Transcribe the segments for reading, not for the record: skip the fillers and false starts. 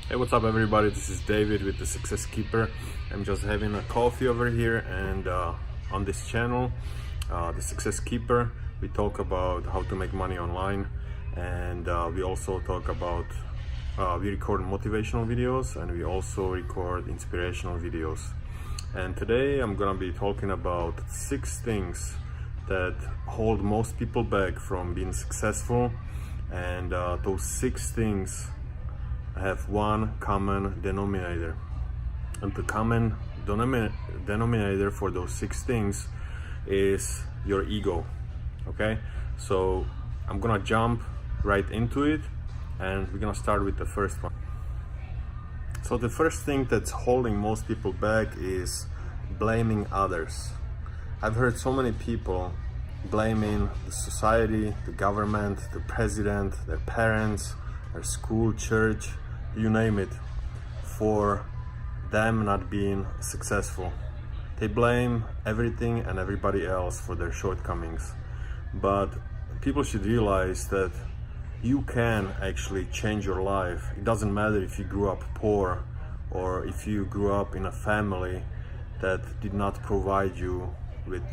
Hey, what's up everybody? This is David with the Success Keeper. I'm just having a coffee over here, and on this channel, the Success Keeper, we talk about how to make money online, and we also talk about we record motivational videos, and we also record inspirational videos. And today I'm gonna be talking about 6 things that hold most people back from being successful, and those 6 things have one common denominator, and the common denominator for those 6 things is your ego. Okay, so I'm gonna jump right into it, and we're gonna start with the first one. So the first thing that's holding most people back is blaming others. I've heard so many people blaming the society, the government, the president, their parents, their school, church, you name it, for them not being successful. They blame everything and everybody else for their shortcomings. But people should realize that you can actually change your life. It doesn't matter if you grew up poor or if you grew up in a family that did not provide you with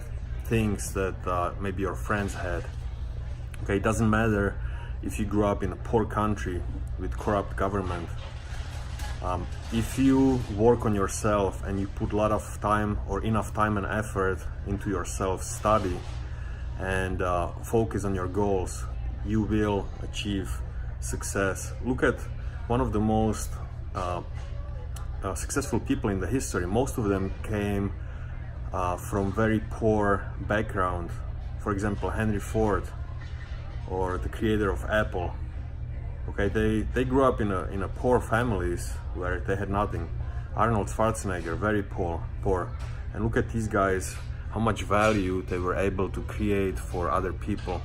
things that maybe your friends had. Okay, it doesn't matter if you grew up in a poor country with corrupt government. If you work on yourself and you put a lot of time or enough time and effort into your self-study and focus on your goals, you will achieve success. Look at one of the most successful people in the history. Most of them came from very poor background. For example, Henry Ford, or the creator of Apple. Okay, they grew up in a poor families where they had nothing. Arnold Schwarzenegger, very poor. And look at these guys, how much value they were able to create for other people.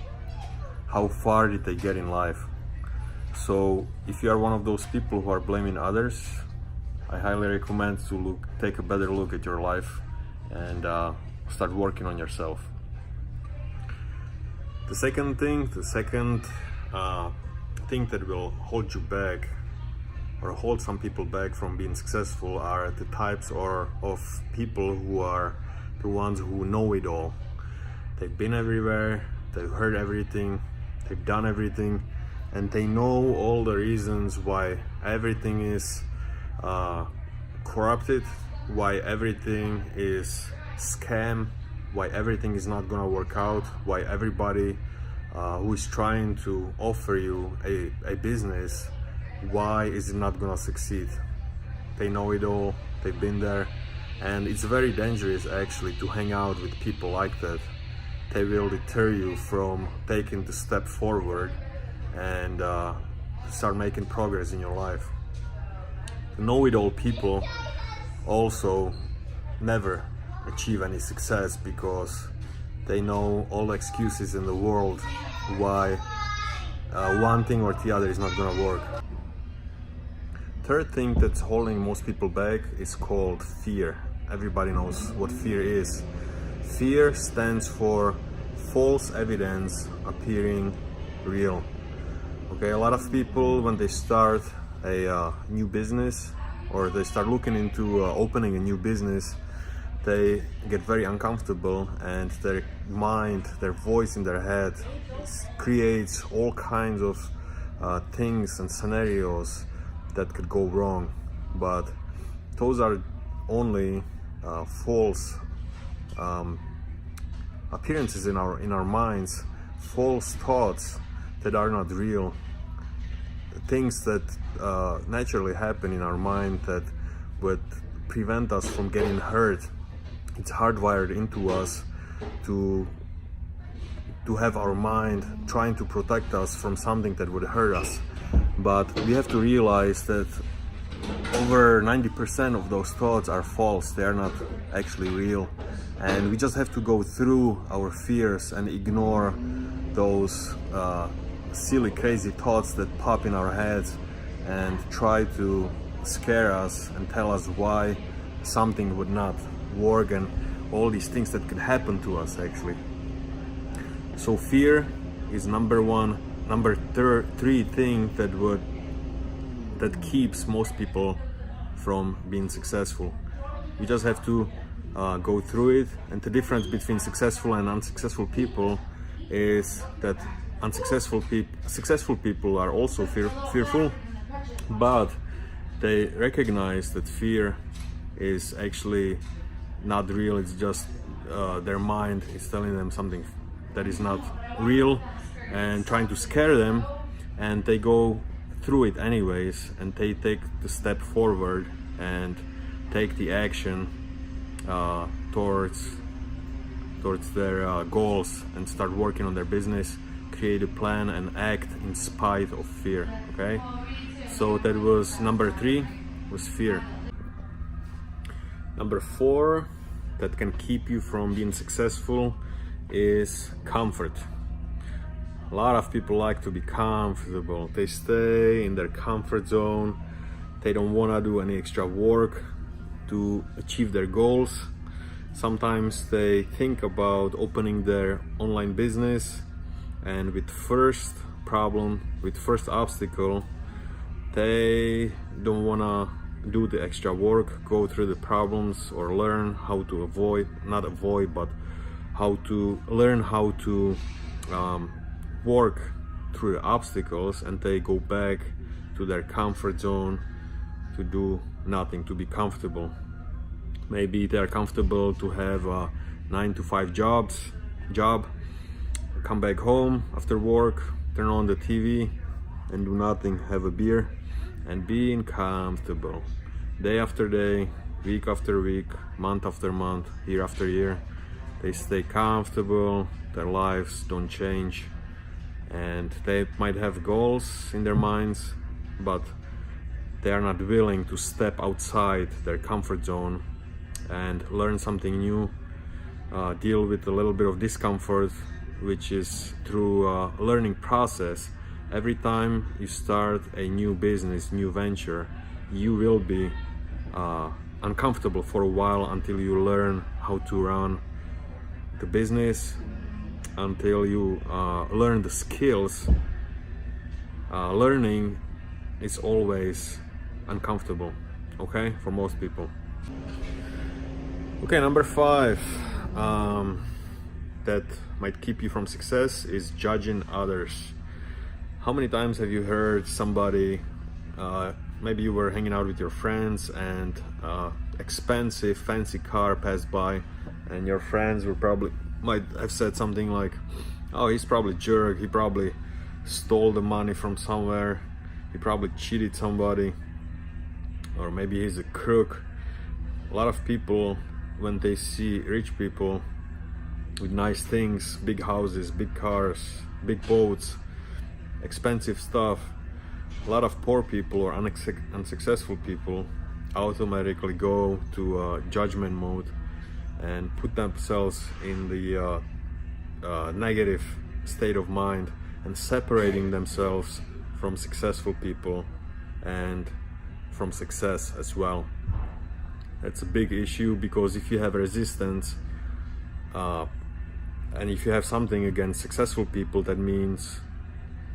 How far did they get in life? So if you are one of those people who are blaming others, I highly recommend to take a better look at your life and start working on yourself. The second thing that will hold you back or hold some people back from being successful are the types of people who are the ones who know it all. They've been everywhere, they've heard everything, they've done everything, and they know all the reasons why everything is corrupted, why everything is scam, why everything is not gonna work out, why everybody who is trying to offer you a business, why is it not gonna succeed. They know it all, they've been there, and it's very dangerous actually to hang out with people like that. They will deter you from taking the step forward and start making progress in your life. The know-it-all people also never achieve any success because they know all the excuses in the world why one thing or the other is not gonna work. Third thing that's holding most people back is called fear. Everybody knows what fear is. Fear stands for false evidence appearing real. Okay, a lot of people, when they start a new business or they start looking into opening a new business, they get very uncomfortable, and their mind, their voice in their head creates all kinds of things and scenarios that could go wrong. But those are only false appearances in our minds, false thoughts that are not real, things that naturally happen in our mind that would prevent us from getting hurt. It's hardwired into us to have our mind trying to protect us from something that would hurt us. But we have to realize that over 90% of those thoughts are false. They are not actually real, and we just have to go through our fears and ignore those silly, crazy thoughts that pop in our heads and try to scare us and tell us why something would not work and all these things that could happen to us actually. So fear is number 3 thing that would that keeps most people from being successful. You just have to go through it. And the difference between successful and unsuccessful people is that successful people are also fearful, but they recognize that fear is actually not real. It's just their mind is telling them something that is not real and trying to scare them, and they go through it anyways, and they take the step forward and take the action towards their goals and start working on their business, create a plan and act in spite of fear. Okay, so that was number 3, was fear. Number 4 that can keep you from being successful is comfort. A lot of people like to be comfortable. They stay in their comfort zone. They don't want to do any extra work to achieve their goals. Sometimes they think about opening their online business, and with first obstacle, they don't want to do the extra work, go through the problems, or learn how to learn how to work through the obstacles, and they go back to their comfort zone to do nothing, to be comfortable. Maybe they're comfortable to have a 9-to-5 job, come back home after work, turn on the TV and do nothing, have a beer, and being comfortable day after day, week after week, month after month, year after year. They stay comfortable, their lives don't change, and they might have goals in their minds, but they are not willing to step outside their comfort zone and learn something new, deal with a little bit of discomfort, which is through a learning process. Every time you start a new business, new venture, you will be uncomfortable for a while until you learn how to run the business, until you learn the skills. Learning is always uncomfortable, okay, for most people. Okay, number 5 that might keep you from success is judging others. How many times have you heard somebody, maybe you were hanging out with your friends and expensive fancy car passed by, and your friends might have said something like, oh, he's probably a jerk, he probably stole the money from somewhere, he probably cheated somebody, or maybe he's a crook. A lot of people, when they see rich people with nice things, big houses, big cars, big boats, expensive stuff, a lot of poor people or unsuccessful people automatically go to judgment mode and put themselves in the negative state of mind, and separating themselves from successful people and from success as well. That's a big issue, because if you have resistance and if you have something against successful people, that means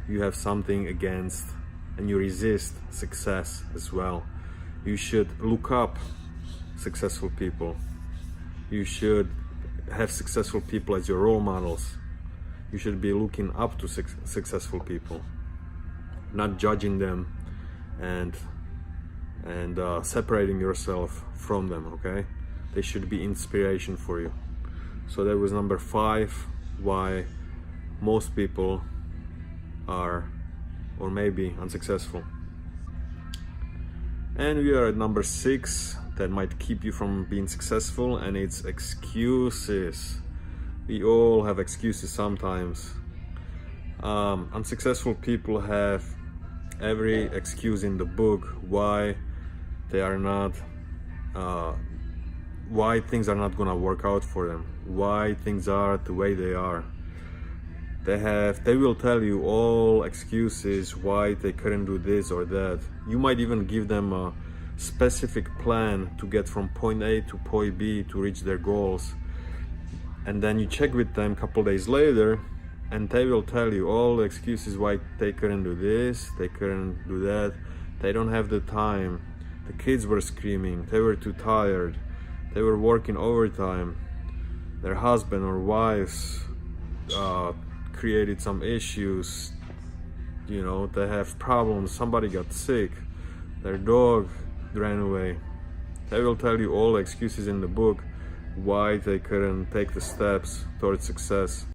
you have something against and you resist success as well. You should look up successful people. You should have successful people as your role models. You should be looking up to successful people, not judging them and separating yourself from them, okay? They should be inspiration for you. So that was number 5, why most people are or maybe unsuccessful. And we are at number 6 that might keep you from being successful, and it's excuses. We all have excuses sometimes. Unsuccessful people have every excuse in the book why they are not why things are not gonna work out for them, why things are the way they are. They will tell you all excuses why they couldn't do this or that. You might even give them a specific plan to get from point A to point B to reach their goals, and then you check with them a couple days later and they will tell you all the excuses why they couldn't do this, they couldn't do that, they don't have the time, the kids were screaming, they were too tired, they were working overtime, their husband or wives created some issues, you know, they have problems, somebody got sick, their dog ran away. They will tell you all the excuses in the book why they couldn't take the steps towards success.